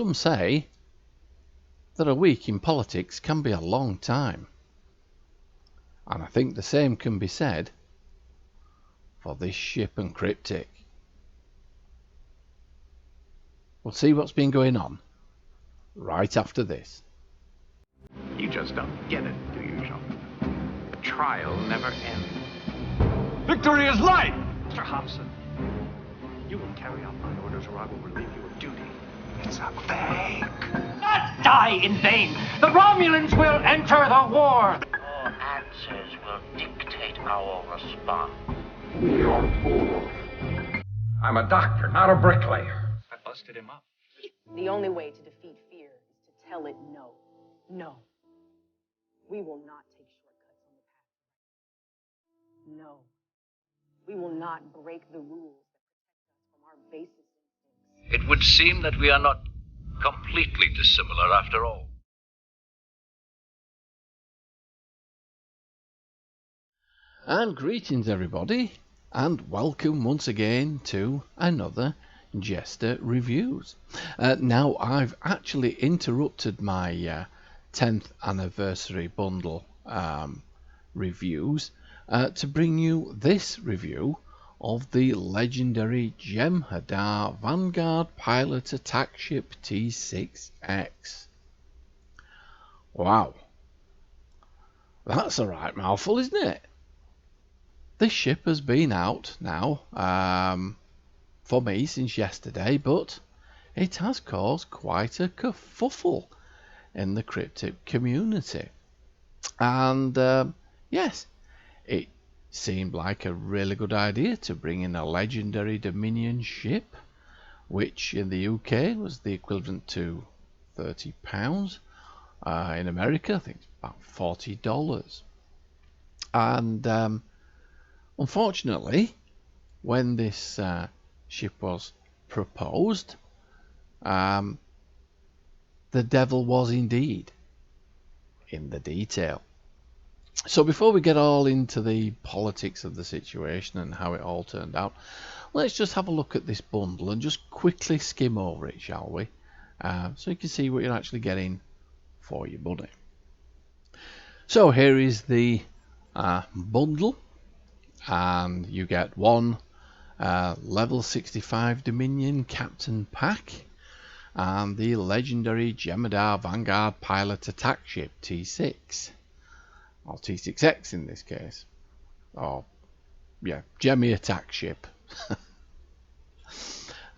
some say that a week in politics can be a long time. And I think the same can be said for this ship and cryptic. We'll see what's been going on right after this. You just don't get it, do you, Jean? The trial never ends. Victory is life! Mr. Hobson, you will carry out my orders or I will relieve you of duty. It's a fake. Not die in vain! The Romulans will enter the war! Your answers will dictate our response. We are bored. I'm a doctor, not a bricklayer. I busted him up. The only way to defeat fear is to tell it no. No. We will not take shortcuts on the path. No. We will not break the rules that protect us from our basest instincts. It would seem that we are not completely dissimilar after all. And greetings everybody, and welcome once again to another JeSter Reviews. Now I've actually interrupted my 10th anniversary bundle reviews to bring you this review of the legendary jem'hadar Vanguard pilot attack ship T6-X. Wow, that's a right mouthful, isn't it? This ship has been out now for me since yesterday, but it has caused quite a kerfuffle in the cryptic community. And yes, it seemed like a really good idea to bring in a legendary Dominion ship, which in the UK was the equivalent to £30. In America, I think it's about $40. And unfortunately, when this ship was proposed, the devil was indeed in the detail. So before we get all into the politics of the situation and how it all turned out, let's just have a look at this bundle and just quickly skim over it, shall we? So you can see what you're actually getting for your money. So here is the bundle, and you get one level 65 Dominion Captain Pack and the legendary jem'hadar Vanguard pilot attack ship T6, or T6-X in this case, or yeah, Jemmy attack ship.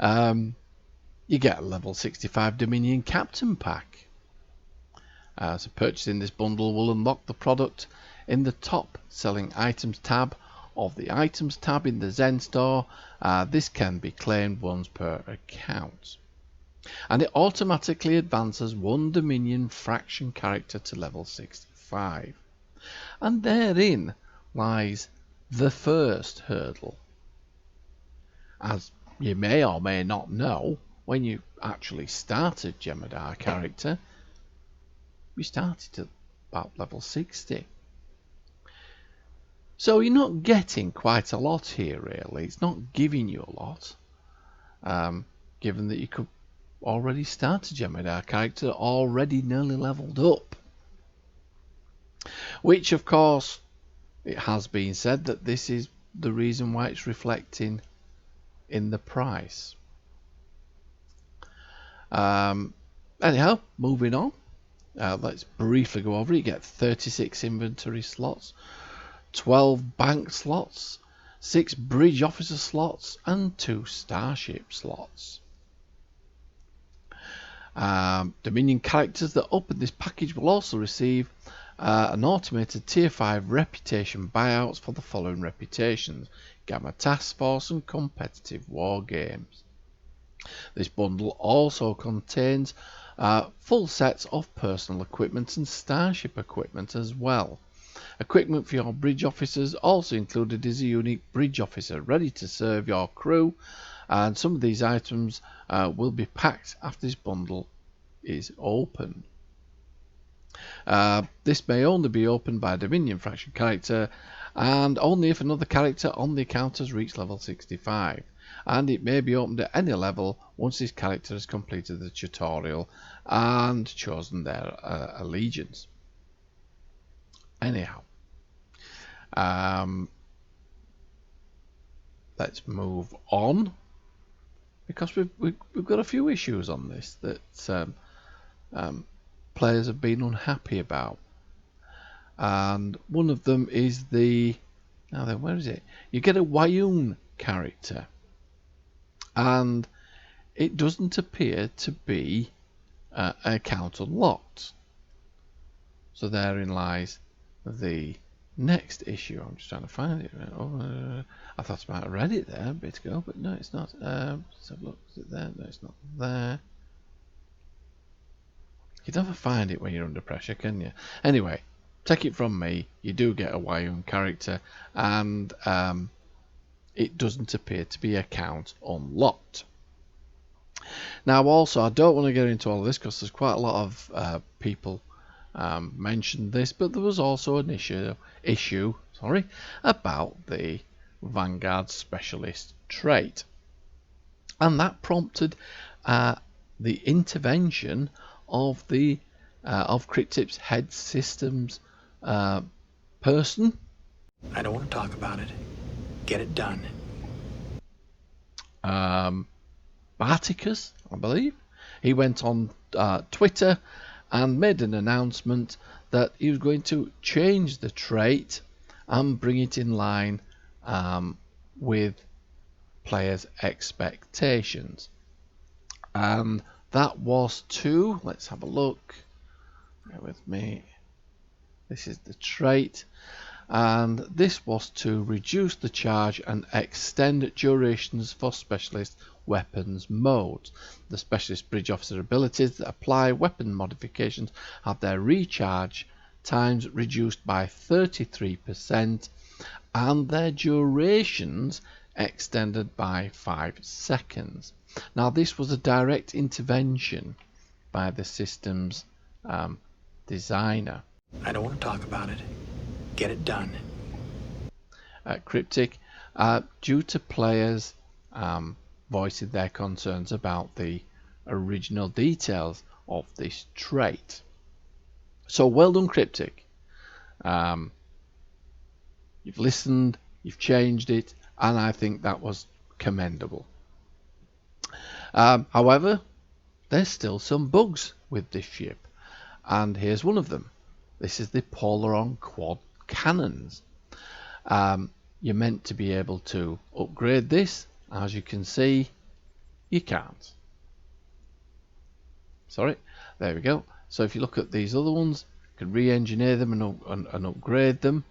You get a level 65 Dominion Captain Pack. So purchasing this bundle will unlock the product in the top selling items tab of the items tab in the Zen store. This can be claimed once per account, and it automatically advances one Dominion fraction character to level 65, and therein lies the first hurdle. As you may or may not know, when you actually start a jem'hadar character, you started at about level 60. So you're not getting quite a lot here, really. It's not giving you a lot, given that you could already start a jem'hadar character already nearly leveled up. Which, of course, it has been said that this is the reason why it's reflecting in the price. Anyhow, moving on. Let's briefly go over it. You get 36 inventory slots, 12 bank slots, 6 bridge officer slots, and 2 starship slots. Dominion characters that open this package will also receive an automated tier 5 reputation buyouts for the following reputations: Gamma Task Force and Competitive War Games. This bundle also contains full sets of personal equipment and starship equipment as well. Equipment for your bridge officers also included is a unique bridge officer ready to serve your crew, and some of these items will be packed after this bundle is opened. This may only be opened by a Dominion faction character, and only if another character on the account has reached level 65. and it may be opened at any level once this character has completed the tutorial and chosen their allegiance. Anyhow, let's move on, because we've got a few issues on this that players have been unhappy about, and one of them is now then, where is it? You get a Wayun character, and it doesn't appear to be an account unlocked. So therein lies the next issue. I'm just trying to find it. I thought I might have read it there a bit ago, but no, it's not. Let's have a look. Is it there? No, it's not there. You never find it when you're under pressure, can you? Anyway, take it from me, you do get a Wayun character, and it doesn't appear to be account unlocked. Now, also, I don't want to get into all of this because there's quite a lot of people mentioned this, but there was also an issue about the Vanguard Specialist trait, and that prompted the intervention of Cryptip's head systems person. I don't want to talk about it. Get it done. Barticus, I believe. He went on Twitter and made an announcement that he was going to change the trait and bring it in line with players' expectations. And that was to, let's have a look, bear with me, this is the trait, and this was to reduce the charge and extend durations for specialist weapons modes. The specialist bridge officer abilities that apply weapon modifications have their recharge times reduced by 33% and their durations extended by 5 seconds. Now, this was a direct intervention by the system's designer. I don't want to talk about it. Get it done. Cryptic, due to players voicing their concerns about the original details of this trait. So well done, Cryptic. You've listened, you've changed it, and I think that was commendable. However, there's still some bugs with this ship, and here's one of them. This is the Polaron quad cannons. You're meant to be able to upgrade this. As you can see, you can't. Sorry, there we go. So if you look at these other ones, you can re-engineer them and upgrade them.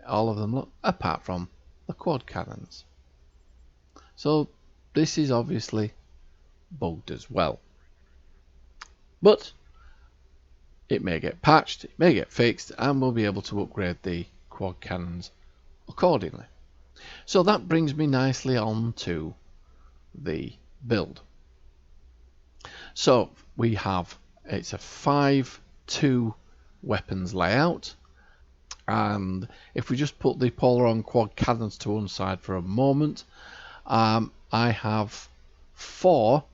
All of them look, apart from the quad cannons. So this is obviously bugged as well. But it may get patched, it may get fixed, and we'll be able to upgrade the quad cannons accordingly. So that brings me nicely on to the build. So we have, it's a 5-2 weapons layout, and if we just put the Polaron quad cannons to one side for a moment, I have four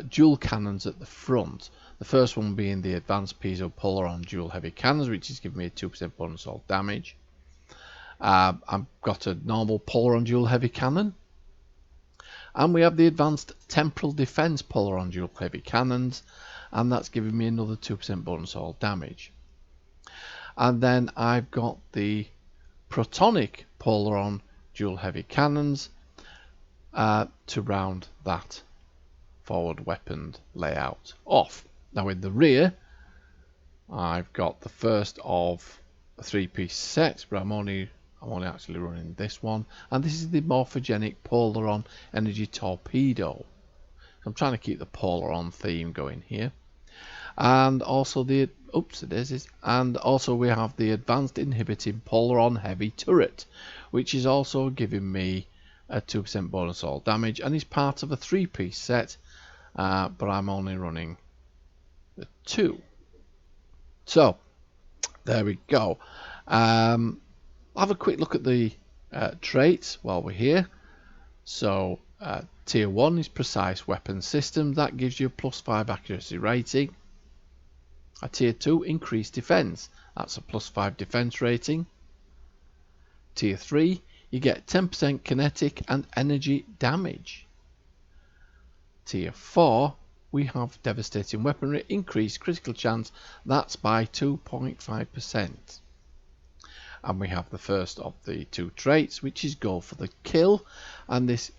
dual cannons at the front. The first one being the advanced piezo Polaron dual heavy cannons, which is giving me a 2% bonus all damage. I've got a normal Polaron dual heavy cannon, and we have the advanced temporal defense Polaron dual heavy cannons, and that's giving me another 2% bonus all damage. And then I've got the protonic Polaron dual heavy cannons to round that forward weapon layout off. Now in the rear, I've got the first of a 3-piece set, but I'm only actually running this one, and this is the morphogenic Polaron energy torpedo. I'm trying to keep the Polaron theme going here, and also and also we have the advanced inhibiting Polaron heavy turret, which is also giving me a 2% bonus all damage, and is part of a 3-piece set, but I'm only running the 2. So there we go. Have a quick look at the traits while we're here. So tier 1 is precise weapon system. That gives you a +5 accuracy rating. A tier 2 increased defense. That's a +5 defense rating. Tier 3 you get 10% kinetic and energy damage. Tier 4 we have devastating weaponry, increased critical chance. That's by 2.5%. And we have the first of the 2 traits, which is go for the kill, and this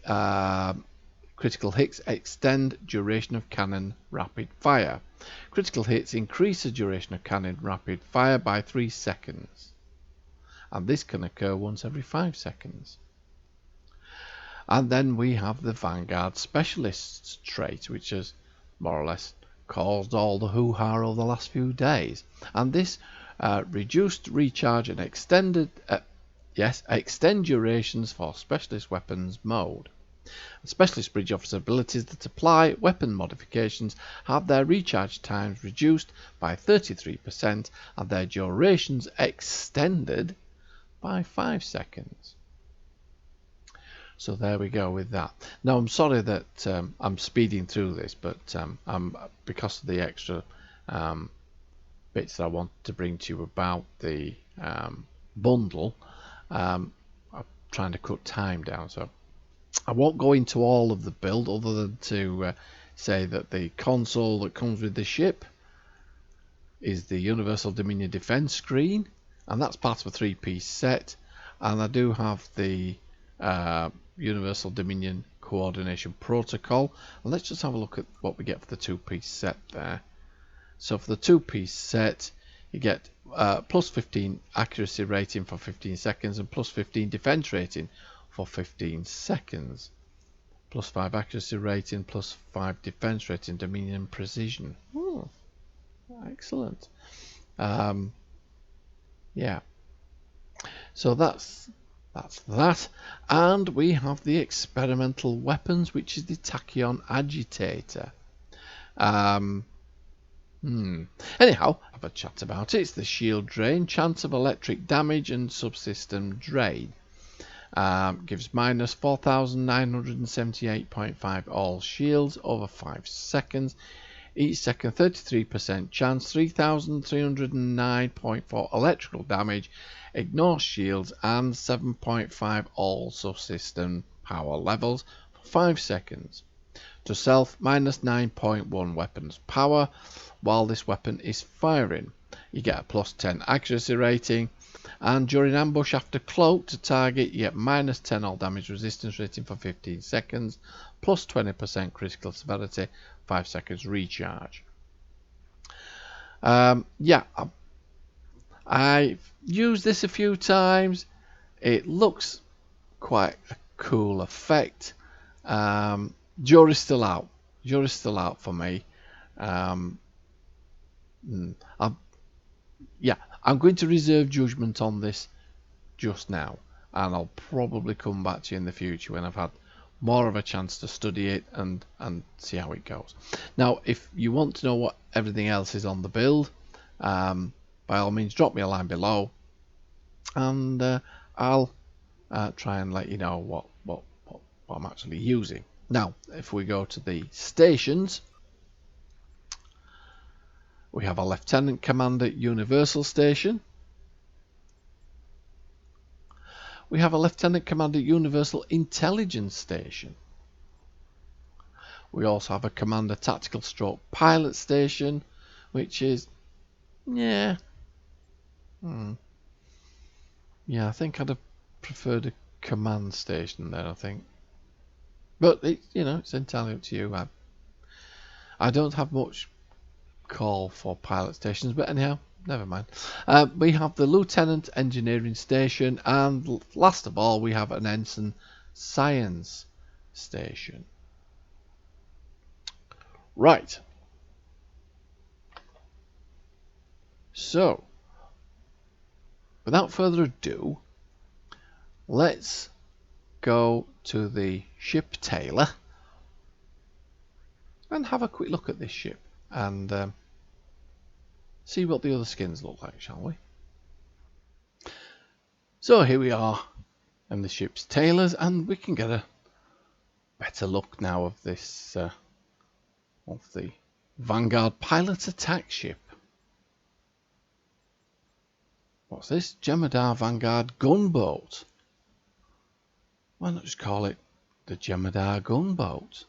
critical hits extend duration of cannon rapid fire. Critical hits increase the duration of cannon rapid fire by 3 seconds, and this can occur once every 5 seconds. And then we have the Vanguard Specialist trait, which has more or less caused all the hoo-ha over the last few days, and this reduced recharge and extend durations for specialist weapons mode. Specialist bridge officer abilities that apply weapon modifications have their recharge times reduced by 33% and their durations extended by 5 seconds. So there we go with that. Now I'm sorry that I'm speeding through this, but because of the extra bits that I want to bring to you about the bundle, I'm trying to cut time down, so I won't go into all of the build other than to say that the console that comes with the ship is the Universal Dominion Defense screen, and that's part of a 3-piece set, and I do have the Universal Dominion Coordination Protocol. And let's just have a look at what we get for the 2-piece set there. So for the 2-piece set you get +15 accuracy rating for 15 seconds and +15 defense rating for 15 seconds. +5 accuracy rating, +5 defense rating, Dominion precision. Oh, excellent. Yeah. So that's that. And we have the experimental weapons, which is the Tachyon Agitator. Anyhow, have a chat about it. It's the shield drain, chance of electric damage and subsystem drain. Gives minus 4,978.5 all shields over 5 seconds. Each second 33% chance, 3,309.4 electrical damage, ignores shields, and 7.5 all subsystem power levels for 5 seconds. To self, minus 9.1 weapons power while this weapon is firing. You get a +10 accuracy rating, and during ambush after cloak to target you get minus 10 all damage resistance rating for 15 seconds, plus 20% critical severity, 5 seconds recharge. Yeah, I've used this a few times. It looks quite a cool effect. Jury's still out. Jury's still out for me. Yeah, I'm going to reserve judgment on this just now, and I'll probably come back to you in the future when I've had more of a chance to study it and see how it goes. Now, if you want to know what everything else is on the build, by all means drop me a line below, and I'll try and let you know what I'm actually using. Now, if we go to the stations, we have a Lieutenant Commander Universal Station. We have a Lieutenant Commander Universal Intelligence Station. We also have a Commander Tactical Stroke Pilot Station, which is, yeah, yeah, I think I'd have preferred a command station there, I think. But it, you know, it's entirely up to you. I don't have much call for pilot stations, but anyhow, never mind. We have the Lieutenant Engineering Station, and last of all we have an Ensign Science Station. Right, so without further ado, let's go to the ship Taylor and have a quick look at this ship and see what the other skins look like, shall we? So here we are and the ship's tailors, and we can get a better look now of this of the Vanguard pilot attack ship. What's this? Jem'hadar Vanguard gunboat. Why not just call it the Jem'hadar gunboat?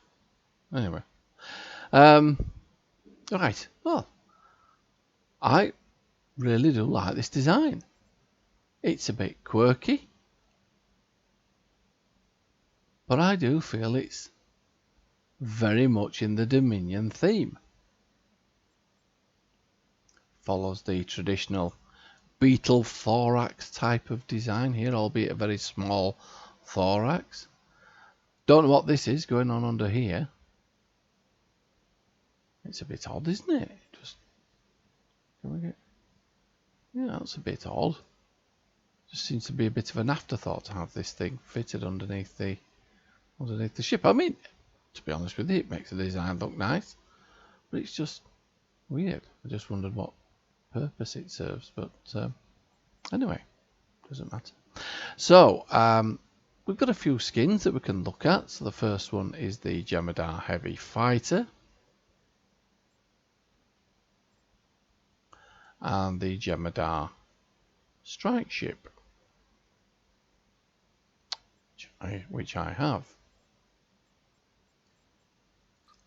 Anyway, right. Well, I really do like this design. It's a bit quirky, but I do feel it's very much in the Dominion theme. Follows the traditional beetle thorax type of design here, albeit a very small thorax. Don't know what this is going on under here. It's a bit odd, isn't it? Can we get? Yeah, that's a bit odd. Just seems to be a bit of an afterthought to have this thing fitted underneath the ship. I mean, to be honest with you, it makes the design look nice, but it's just weird. I just wondered what purpose it serves, but anyway, doesn't matter. So we've got a few skins that we can look at. So the first one is the Jem'hadar Heavy Fighter and the Jem'hadar Strike Ship, which I have.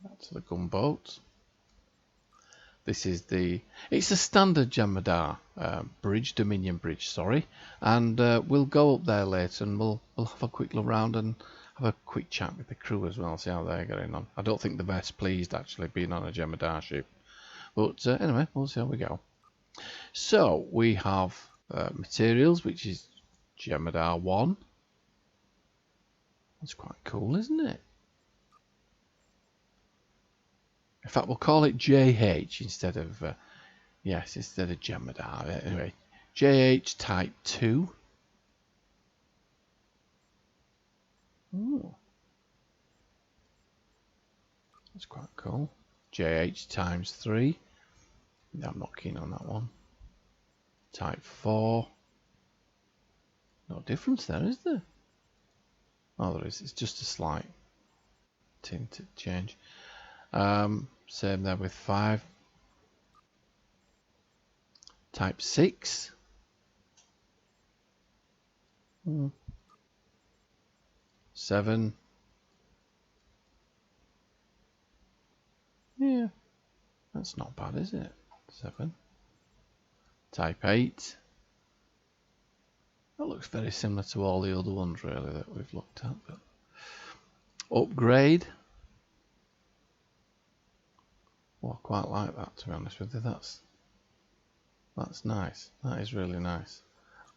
That's the gunboat. This is it's a standard Jem'hadar bridge, Dominion bridge, sorry, and we'll go up there later and we'll have a quick look around and have a quick chat with the crew as well, see how they're getting on. I don't think they're best pleased actually being on a Jem'hadar ship, but anyway, we'll see how we go. So we have materials, which is Jem'hadar 1. That's quite cool, isn't it? In fact, we'll call it JH instead of instead of Jem'hadar. Anyway, JH Type 2. Ooh. That's quite cool. JH times 3. No, I'm not keen on that one. Type 4. No difference there, is there? Oh, there is. It's just a slight tinted change. Same there with 5. Type 6. 7. Yeah, that's not bad, is it? 7. Type 8. That looks very similar to all the other ones really that we've looked at. But upgrade. Well, I quite like that, to be honest with you. That's nice. That is really nice.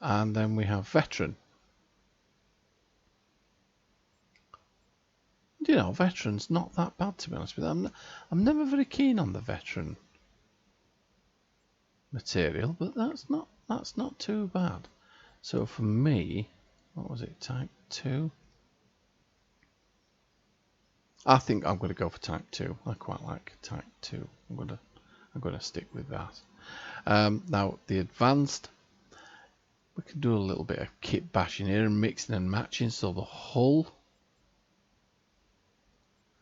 And then we have veteran. You know, veteran's not that bad, to be honest with you. I'm never very keen on the veteran material, but that's not too bad. So for me, what was it? Type 2. I think I'm going to go for Type 2. I quite like Type 2. I'm going to stick with that. Now the advanced, we can do a little bit of kit bashing here and mixing and matching. So the hull,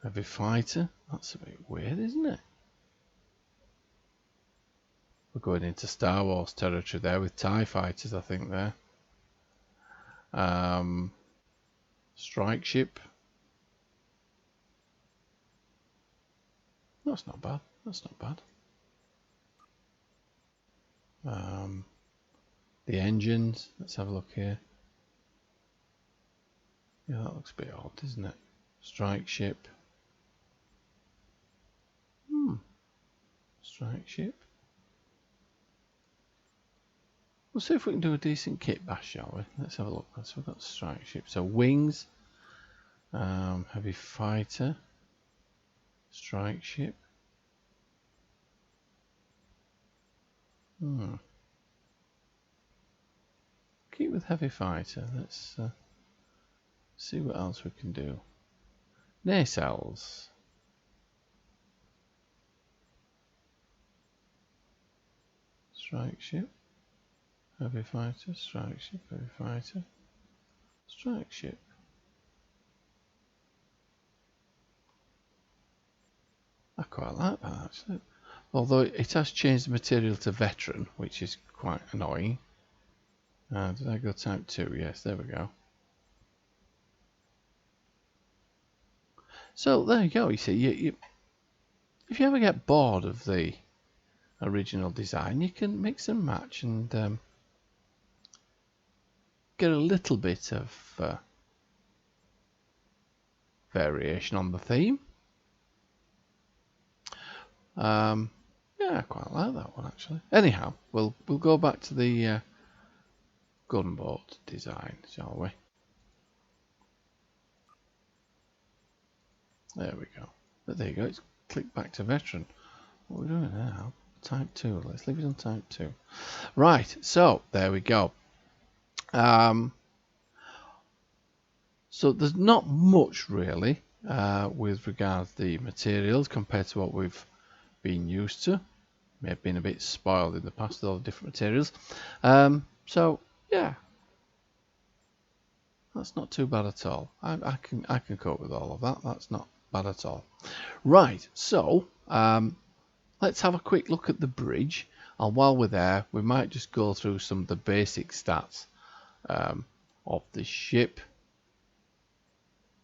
Heavy Fighter. That's a bit weird, isn't it? We're going into Star Wars territory there with TIE fighters, I think there. Strike ship. That's not bad. That's not bad. The engines. Let's have a look here. Yeah, that looks a bit odd, doesn't it? Strike ship. Strike ship. We'll see if we can do a decent kit bash, shall we? Let's have a look. So we've got strike ship. So wings, heavy fighter, strike ship. Keep with heavy fighter. Let's see what else we can do. Nacelles. Strike ship. Heavy fighter, strike ship, heavy fighter. Strike ship. I quite like that actually. Although it has changed the material to veteran, which is quite annoying. Did I go type 2? Yes, there we go. So there you go. You see, if you ever get bored of the original design, you can mix and match and get a little bit of variation on the theme. Yeah, I quite like that one actually. Anyhow, we'll go back to the gunboat design, shall we? There we go. But there you go. It's click back to veteran. What are we doing now? Type 2. Let's leave it on type 2. Right. So there we go. So there's not much really with regards to the materials compared to what we've been used to. May have been a bit spoiled in the past with all the different materials. So yeah, that's not too bad at all. I can cope with all of that. That's not bad at all. Right, so let's have a quick look at the bridge, and while we're there, we might just go through some of the basic stats of the ship,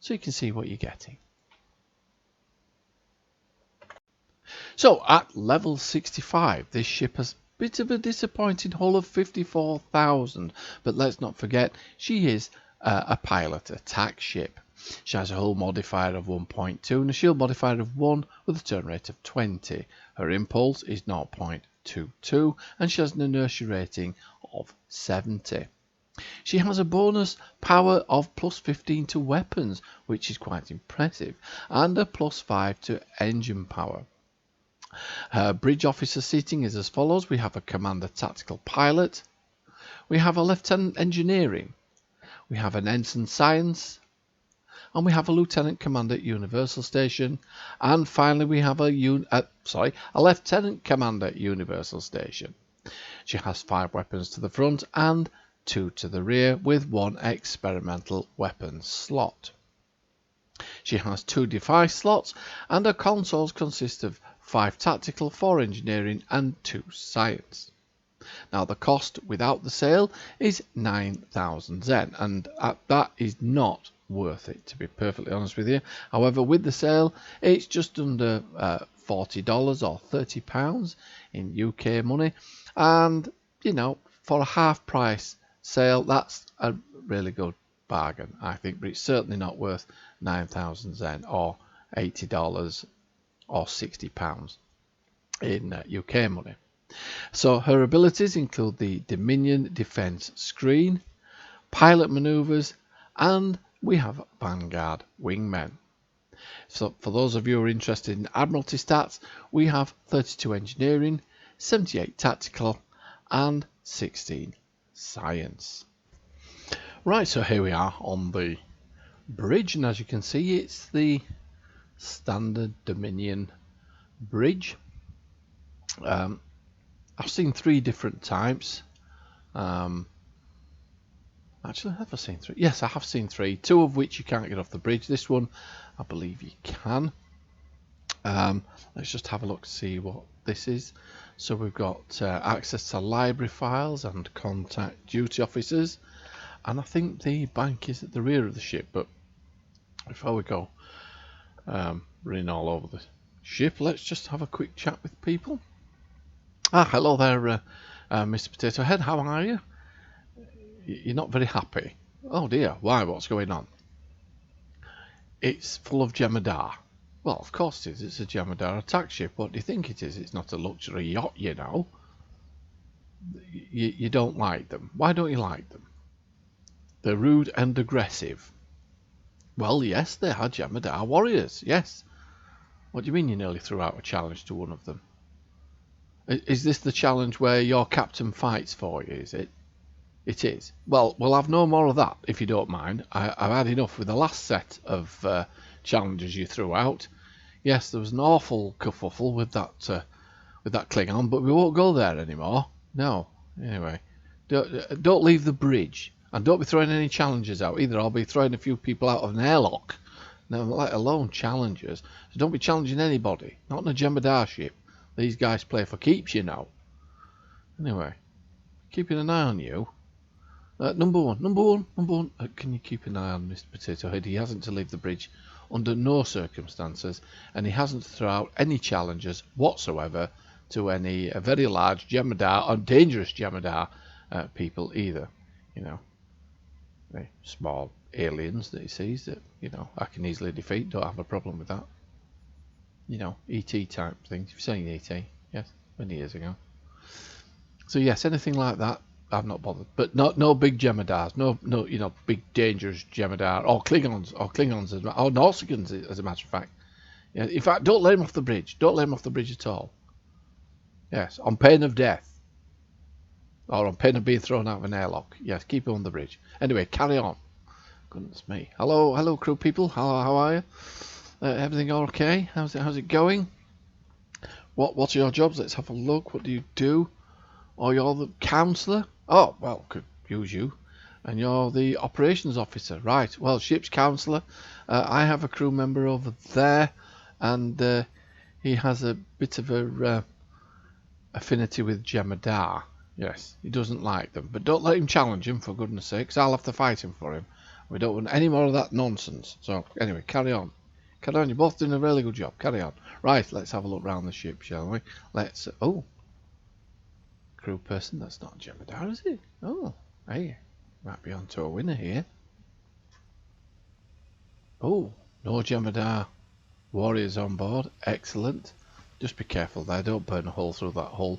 so you can see what you're getting. So at level 65, this ship has a bit of a disappointing hull of 54,000, but let's not forget she is a pilot attack ship. She has a hull modifier of 1.2 and a shield modifier of 1 with a turn rate of 20. Her impulse is 0.22 and she has an inertia rating of 70. She has a bonus power of plus 15 to weapons, which is quite impressive, and a plus 5 to engine power. Her bridge officer seating is as follows. We have a commander tactical pilot, we have a lieutenant engineering, we have an ensign science, and we have a lieutenant commander universal station, and finally we have a lieutenant commander universal station. She has 5 weapons to the front and 2 to the rear with 1 experimental weapon slot. She has 2 device slots and her consoles consist of 5 tactical, 4 engineering and 2 science. Now the cost without the sale is 9,000 Zen, and that is not worth it, to be perfectly honest with you. However, with the sale it's just under $40 or £30 in UK money, and you know, for a half price sale that's a really good bargain, I think, but it's certainly not worth 9,000 Zen or $80 or £60 in UK money. So her abilities include the Dominion Defense Screen, Pilot Maneuvers, and we have Vanguard Wingmen. So for those of you who are interested in Admiralty stats, we have 32 Engineering, 78 Tactical, and 16 Science. Right, so here we are on the bridge, and as you can see, it's the standard Dominion bridge. I've seen 3 different types. Actually, have I seen 3? Yes, I have seen 3. 2 of which you can't get off the bridge. This one, I believe you can. Let's just have a look to see what this is. So we've got access to library files and contact duty officers. And I think the bank is at the rear of the ship. But before we go running all over the ship, let's just have a quick chat with people. Hello there, Mr. Potato Head. How are you? You're not very happy. Oh dear, why? What's going on? It's full of jem'hadar. Well, of course it is. It's a jem'hadar attack ship. What do you think it is? It's not a luxury yacht, you know. You don't like them. Why don't you like them? They're rude and aggressive. Well, yes, they are jem'hadar warriors, yes. What do you mean you nearly threw out a challenge to one of them? Is this the challenge where your captain fights for you, is it? It is. Well, we'll have no more of that, if you don't mind. I've had enough with the last set of challenges you threw out. Yes, there was an awful kerfuffle with that Klingon, but we won't go there anymore. No. Anyway, don't leave the bridge. And don't be throwing any challenges out either. I'll be throwing a few people out of an airlock. Now, let alone challenges. So don't be challenging anybody. Not in a jem'hadar ship. These guys play for keeps, you know. Anyway, keeping an eye on you. Number one. Can you keep an eye on Mr. Potato Head? He hasn't to leave the bridge under no circumstances, and he hasn't to throw out any challenges whatsoever to any very large jem'hadar or dangerous jem'hadar people either. You know, very small aliens that he sees that, you know, I can easily defeat. Don't have a problem with that. You know, ET type things. You've seen ET, yes, many years ago. So yes, anything like that, I've not bothered. But no big jem'hadars, no, you know, big dangerous jem'hadar or Klingons or Nausicaans, as a matter of fact. Yeah, in fact, don't let him off the bridge. Don't let him off the bridge at all. Yes, on pain of death. Or on pain of being thrown out of an airlock. Yes, keep him on the bridge. Anyway, carry on. Goodness me. Hello, crew people. How are you? Everything okay? How's it going? What are your jobs? Let's have a look. What do you do? Oh, you're the counsellor? Oh, well, could use you. And you're the operations officer. Right, well, ship's counsellor. I have a crew member over there, and he has a bit of a affinity with jem'hadar. Yes, he doesn't like them. But don't let him challenge him, for goodness sakes. I'll have to fight him for him. We don't want any more of that nonsense. So, anyway, carry on. Carry on, you're both doing a really good job. Carry on. Right, let's have a look round the ship, shall we? Let's... Oh. Crew person, that's not jem'hadar, is it? Oh, hey. Might be on to a winner here. Oh, no jem'hadar warriors on board. Excellent. Just be careful there. Don't burn a hole through that hull.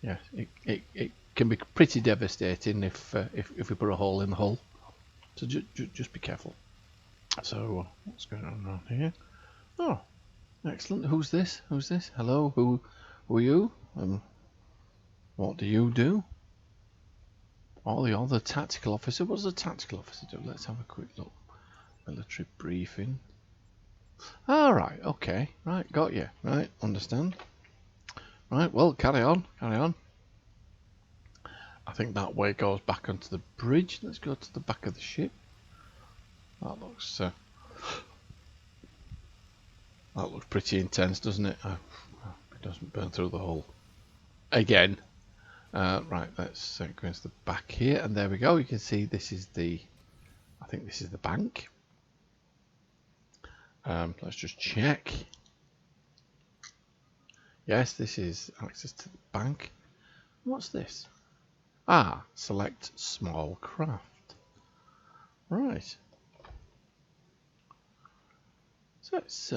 Yeah, it can be pretty devastating if we put a hole in the hull. So just be careful. So what's going on around here? Oh, excellent. Who's this? Hello. Who are you? What do you do? Oh, you're the tactical officer. What does the tactical officer do? Let's have a quick look. Military briefing. All right. Okay. Right. Got you. Right. Understand. Right. Well, carry on. I think that way goes back onto the bridge. Let's go to the back of the ship. That looks pretty intense, doesn't it? It doesn't burn through the hull again. Right, let's go into the back here, and there we go. You can see this is I think this is the bank. Let's just check. Yes, this is access to the bank. What's this? Ah, select small craft. Right. So it's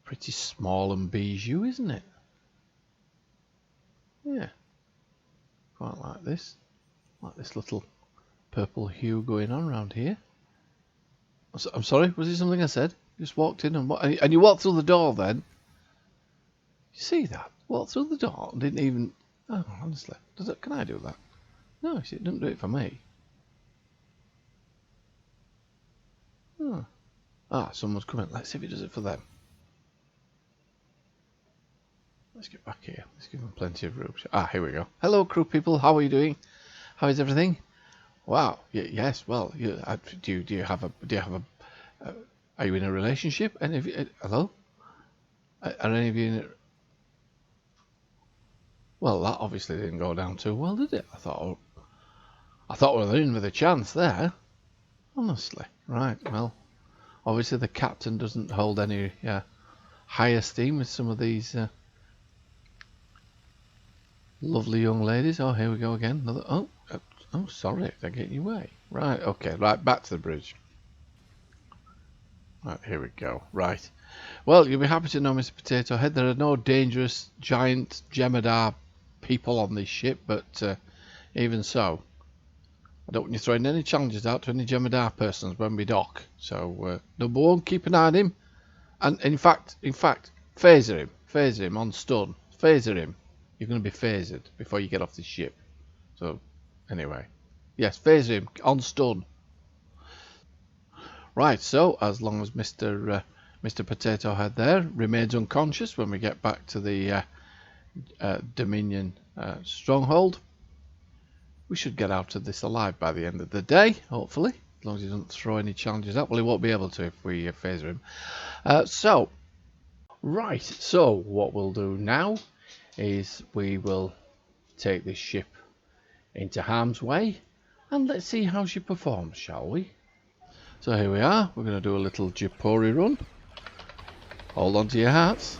pretty small and bijou, isn't it? Yeah. Quite like this. Like this little purple hue going on around here. I'm sorry, was it something I said? You just walked in and you walked through the door then? You see that? Walked through the door and didn't even... Oh, honestly. Can I do that? No, it didn't do it for me. Oh. Ah, someone's coming. Let's see if it does it for them. Let's get back here. Let's give them plenty of room. Ah, here we go. Hello, crew people. How are you doing? How is everything? Wow. Yes. Well, do you have a? Are you in a relationship? Any of you? Hello? Are any of you in? Well, that obviously didn't go down too well, did it? I thought we were in with a chance there. Honestly, right? Well, obviously the captain doesn't hold any high esteem with some of these. Lovely young ladies. Oh, here we go again. Another. Oh, sorry, they're getting you away. Right, okay, right, back to the bridge. Right, here we go. Right. Well, you'll be happy to know, Mr. Potato Head, there are no dangerous giant jem'hadar people on this ship, but even so, I don't want you throwing any challenges out to any jem'hadar persons when we dock. So, number one, keep an eye on him, and in fact, phaser him on stun, phaser him. You're going to be phasered before you get off this ship. So, anyway. Yes, phaser him on stun. Right, so, as long as Mr. Potato Head there remains unconscious when we get back to the Dominion stronghold, we should get out of this alive by the end of the day, hopefully, as long as he doesn't throw any challenges out. Well, he won't be able to if we phaser him. So what we'll do now is we will take this ship into harm's way and let's see how she performs, shall we? So here we are. We're going to do a little Jipori run. Hold on to your hats.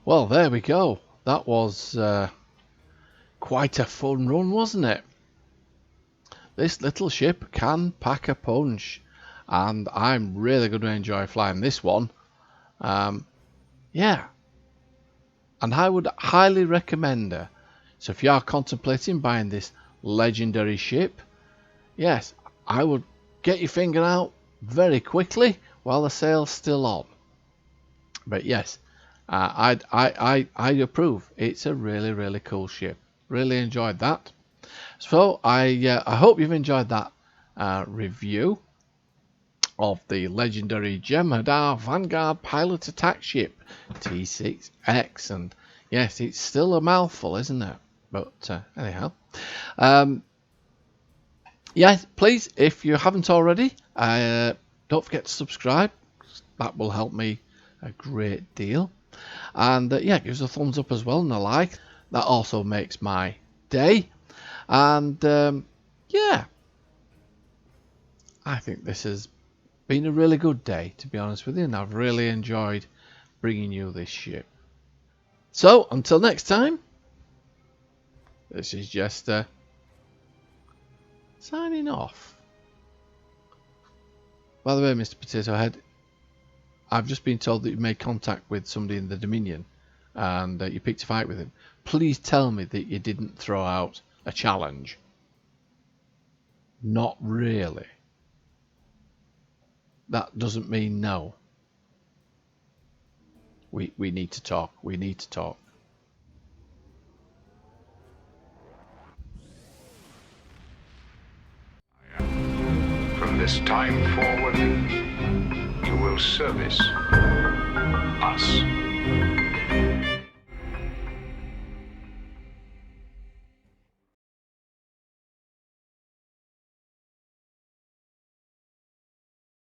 Well, there we go. That was quite a fun run, wasn't it? This little ship can pack a punch, and I'm really going to enjoy flying this one. Yeah, and I would highly recommend her. So if you are contemplating buying this legendary ship, yes, I would get your finger out very quickly while the sale's still on. But yes, I approve. It's a really cool ship. Really enjoyed that. So I hope you've enjoyed that review of the legendary jem'hadar Vanguard pilot attack ship T6-X. And yes, it's still a mouthful, isn't it? But anyhow, yes, please, if you haven't already, don't forget to subscribe. That will help me a great deal. And yeah, give us a thumbs up as well and a like. That also makes my day. And yeah, I think this has been a really good day, to be honest with you, and I've really enjoyed bringing you this ship. So until next time, this is JeSter signing off. By the way, Mr. Potato Head, I've just been told that you made contact with somebody in the Dominion and you picked a fight with him. Please tell me that you didn't throw out a challenge. Not really. That doesn't mean no. We need to talk. We need to talk. From this time forward, you will service us.